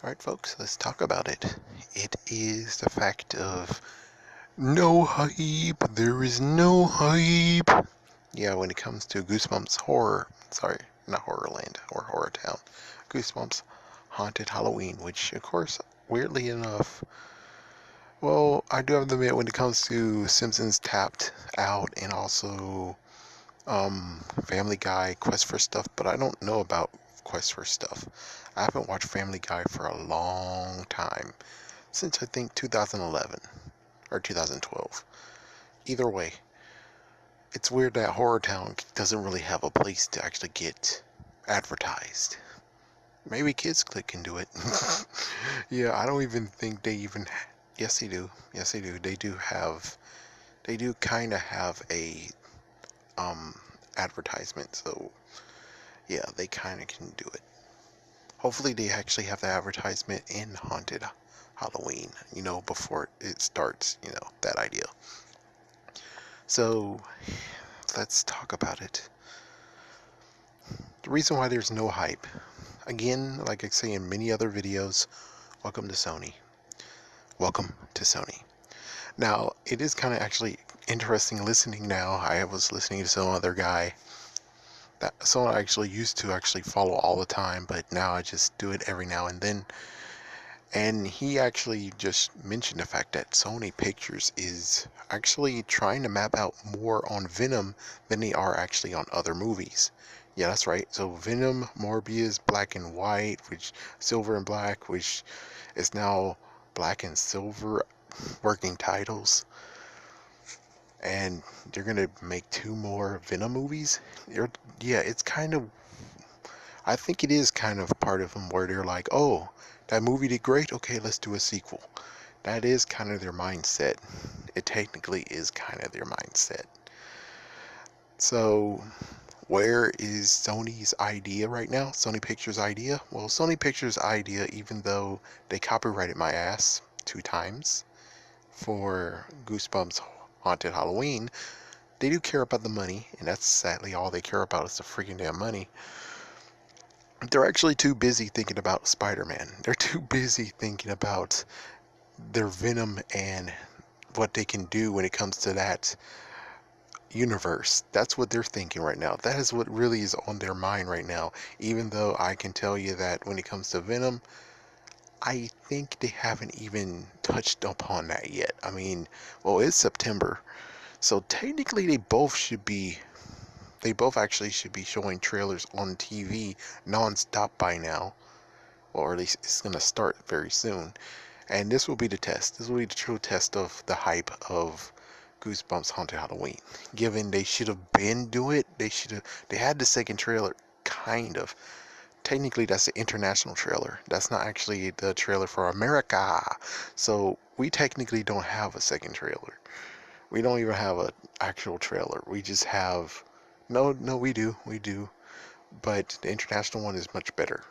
Alright, folks, let's talk about it. It is the fact of no hype. There is no hype. Yeah, when it comes to Goosebumps Horror, sorry, not Horrorland or Horror Town, Goosebumps Haunted Halloween, which, of course, weirdly enough, well, I do have to admit when it comes to Simpsons Tapped Out and also Family Guy Quest for Stuff, but I don't know about Quest for Stuff. I haven't watched Family Guy for a long time, since I think 2011 or 2012. Either way, it's weird that Horror Town doesn't really have a place to actually get advertised. Maybe Kids Click can do it. Yeah, I don't even think they even. Yes, they do. Yes, they do. They do have. They do kind of have a um advertisement. So yeah, they kind of can do it. Hopefully, they actually have the advertisement in Haunted Halloween. Before it starts. That idea. So let's talk about it. The reason why there's no hype, again, like I say in many other videos, welcome to Sony. Welcome to Sony. Now, it is kind of actually interesting listening now. I was listening to some other guy that someone I actually used to actually follow all the time, but now I just do it every now and then. And he actually just mentioned the fact that Sony Pictures is actually trying to map out more on Venom than they are actually on other movies. Yeah, that's right. So Venom, Morbius, Black and White, which Silver and Black, which is now Black and Silver working titles. And they're gonna make two more Venom movies. Yeah, it's kind of. I think it is kind of part of them where they're like, oh, that movie did great. Okay, let's do a sequel. That is kind of their mindset. It technically is kind of their mindset. So, where is Sony's idea right now? Sony Pictures' idea? Well, Sony Pictures' idea, even though they copyrighted my ass 2 times for Goosebumps Haunted Halloween, they do care about the money, and that's sadly all they care about is the freaking damn money. They're actually too busy thinking about Spider-Man. They're too busy thinking about their Venom and what they can do when it comes to that universe. That's what they're thinking right now. That is what really is on their mind right now. Even though I can tell you that when it comes to Venom, I think they haven't even touched upon that yet. I mean, well, it's September, so technically they both actually should be showing trailers on TV non-stop by now, or at least it's going to start very soon. And this will be the test. This will be the true test of the hype of Goosebumps Haunted Halloween. Given they should have been do it, they had the second trailer, kind of. Technically, that's the international trailer. That's not actually the trailer for America. So we technically don't have a second trailer. We don't even have an actual trailer. We just have no, we do, but the international one is much better.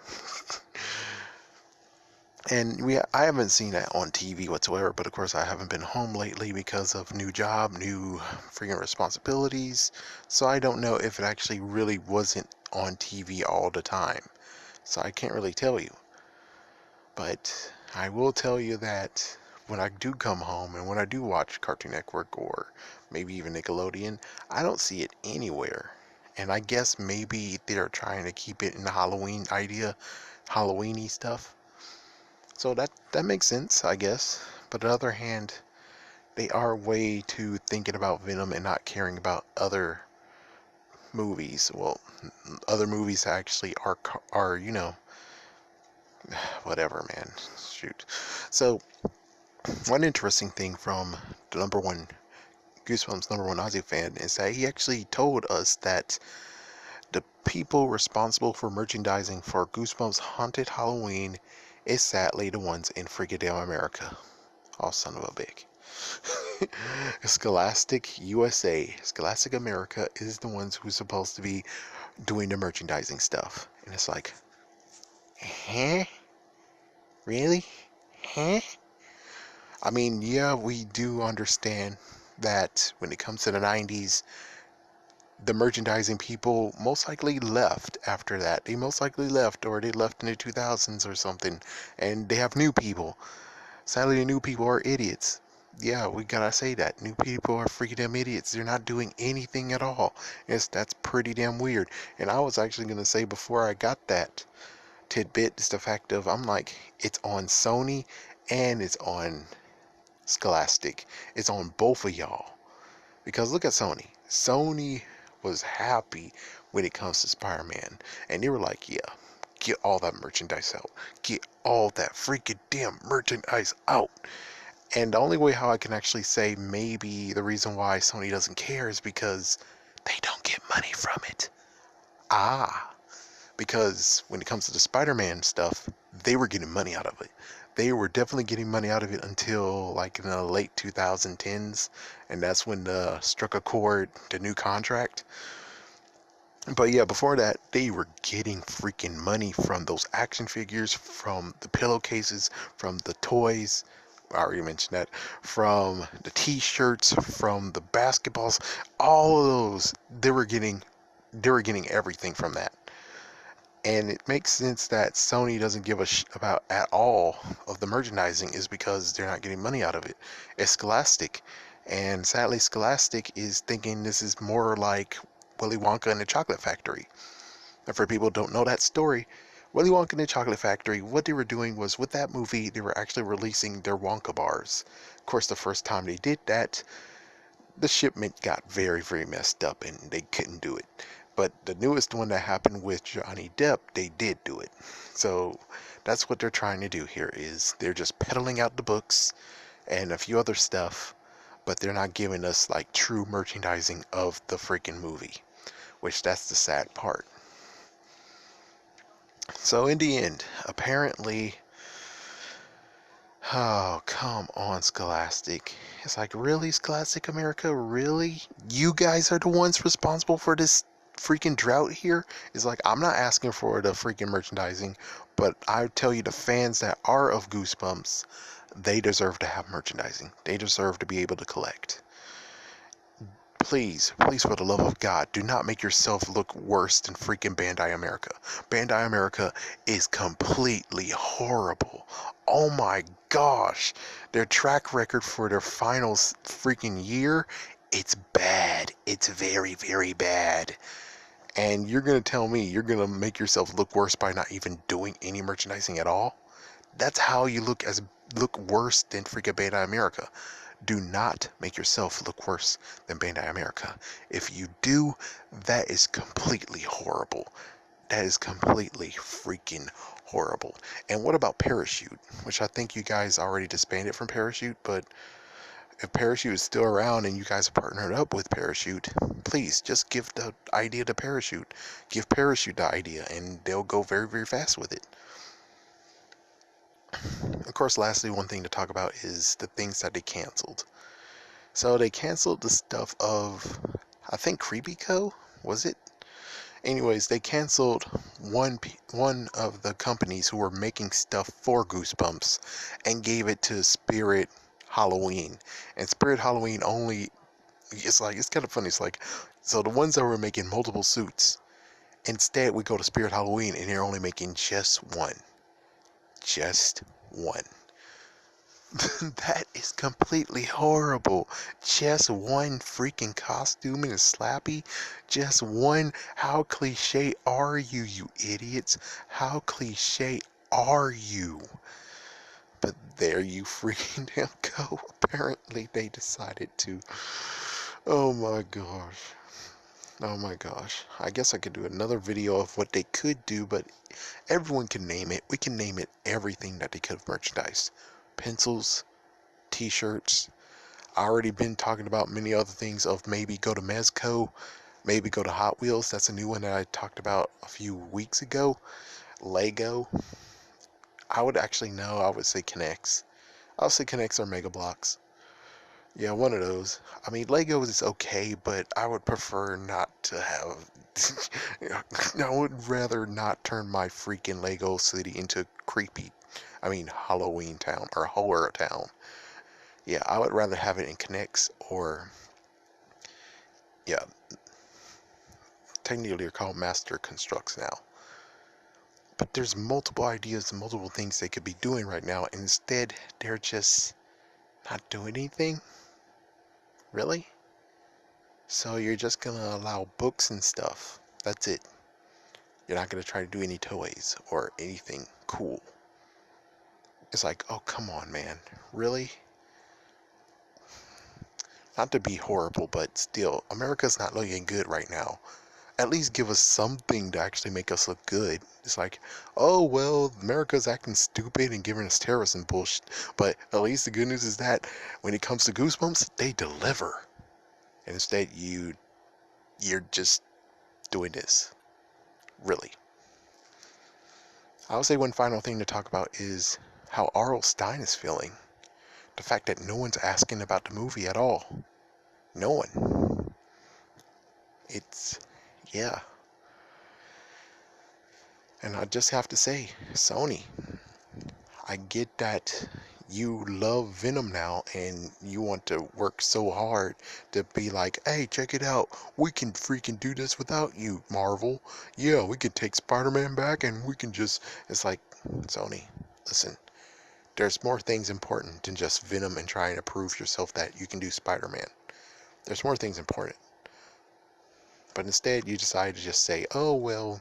And I haven't seen that on TV whatsoever, but of course I haven't been home lately because of new job, new freaking responsibilities. So I don't know if it actually really wasn't on TV all the time. So I can't really tell you. But I will tell you that when I do come home and when I do watch Cartoon Network or maybe even Nickelodeon, I don't see it anywhere. And I guess maybe they're trying to keep it in the Halloween idea, Halloweeny stuff. So that makes sense, I guess. But on the other hand, they are way too thinking about Venom and not caring about other movies. Well, other movies actually are whatever, man. Shoot. So one interesting thing from the number one Goosebumps number one Ozzy fan is that he actually told us that the people responsible for merchandising for Goosebumps Haunted Halloween is sadly the ones in Friggin' America. Oh, son of a bitch. Scholastic USA, Scholastic America is the ones who's supposed to be doing the merchandising stuff. And it's like, huh? Really? Huh? I mean, yeah, we do understand that when it comes to the 90s, the merchandising people most likely left after that. They most likely left, or they left in the 2000s or something, and they have new people. Sadly, the new people are idiots. Yeah, we gotta say that. New people are freaking damn idiots. They're not doing anything at all. That's pretty damn weird. And I was actually gonna say before I got that tidbit is the fact of I'm like, it's on Sony and it's on Scholastic. It's on both of y'all. Because look at Sony. Sony was happy when it comes to Spider-Man. And they were like, yeah, get all that merchandise out. Get all that freaking damn merchandise out. And the only way how I can actually say maybe the reason why Sony doesn't care is because they don't get money from it. Ah, because when it comes to the Spider-Man stuff, they were getting money out of it. They were definitely getting money out of it until like in the late 2010s, and that's when struck a chord, the new contract. But yeah, before that, they were getting freaking money from those action figures, from the pillowcases, from the toys. I already mentioned that. From the T-shirts, from the basketballs, all of those, they were getting everything from that. And it makes sense that Sony doesn't give a about at all of the merchandising is because they're not getting money out of it. It's Scholastic, and sadly, Scholastic is thinking this is more like Willy Wonka and the Chocolate Factory. And for people who don't know that story, Willy Wonka and the Chocolate Factory, what they were doing was with that movie, they were actually releasing their Wonka bars. Of course, the first time they did that, the shipment got very, very messed up and they couldn't do it. But the newest one that happened with Johnny Depp, they did do it. So that's what they're trying to do here is they're just peddling out the books and a few other stuff, but they're not giving us like true merchandising of the freaking movie, which that's the sad part. So in the end, apparently, oh, come on, Scholastic. It's like, really, Scholastic America? Really? You guys are the ones responsible for this freaking drought here? It's like, I'm not asking for the freaking merchandising, but I tell you, the fans that are of Goosebumps, they deserve to have merchandising. They deserve to be able to collect. Please, please, for the love of God, do not make yourself look worse than freaking Bandai America. Bandai America is completely horrible. Oh my gosh. Their track record for their final freaking year, it's bad. It's very, very bad. And you're going to tell me you're going to make yourself look worse by not even doing any merchandising at all? That's how you look worse than freaking Bandai America. Do not make yourself look worse than Bandai America. If you do, that is completely horrible. That is completely freaking horrible. And what about Parachute? Which I think you guys already disbanded from Parachute, but if Parachute is still around and you guys are partnered up with Parachute, please just give the idea to Parachute. Give Parachute the idea and they'll go very, very fast with it. Of course, lastly, one thing to talk about is the things that they canceled. So they canceled the stuff of, I think, Creepy Co. Was it? Anyways, they canceled one of the companies who were making stuff for Goosebumps and gave it to Spirit Halloween. And Spirit Halloween only, it's kind of funny. It's like, so the ones that were making multiple suits, instead we go to Spirit Halloween and they're only making just one. Just one. That is completely horrible. Just one freaking costume and a slappy. Just one. How cliche are you, you idiots? How cliche are you? But there you freaking damn go. Apparently they decided to. Oh my gosh. Oh my gosh. I guess I could do another video of what they could do, but everyone can name it. We can name it everything that they could have merchandised. Pencils, T-shirts. I already been talking about many other things of maybe go to Mezco, maybe go to Hot Wheels. That's a new one that I talked about a few weeks ago. Lego. I would actually know. I would say Connects. I'll say Connects or Mega Bloks. Yeah, one of those. I mean, Legos is okay, but I would prefer not to have. I would rather not turn my freaking Lego city into Halloween Town or Horror Town. Yeah, I would rather have it in Connects or, yeah, technically they're called master constructs now. But there's multiple ideas and multiple things they could be doing right now, and instead they're just not doing anything. Really? So you're just gonna allow books and stuff. That's it. You're not gonna try to do any toys or anything cool. It's like, oh, come on, man. Really? Not to be horrible, but still, America's not looking good right now. At least give us something to actually make us look good. It's like, oh, well, America's acting stupid and giving us terrorism bullshit. But at least the good news is that when it comes to Goosebumps, they deliver. And instead, you're just doing this. Really. I would say one final thing to talk about is how R.L. Stine is feeling. The fact that no one's asking about the movie at all. No one. It's, yeah. And I just have to say, Sony, I get that you love Venom now and you want to work so hard to be like, hey, check it out. We can freaking do this without you, Marvel. Yeah, we can take Spider-Man back and we can just... It's like, Sony, listen. There's more things important than just Venom and trying to prove yourself that you can do Spider-Man. There's more things important. But instead, you decide to just say, oh, well,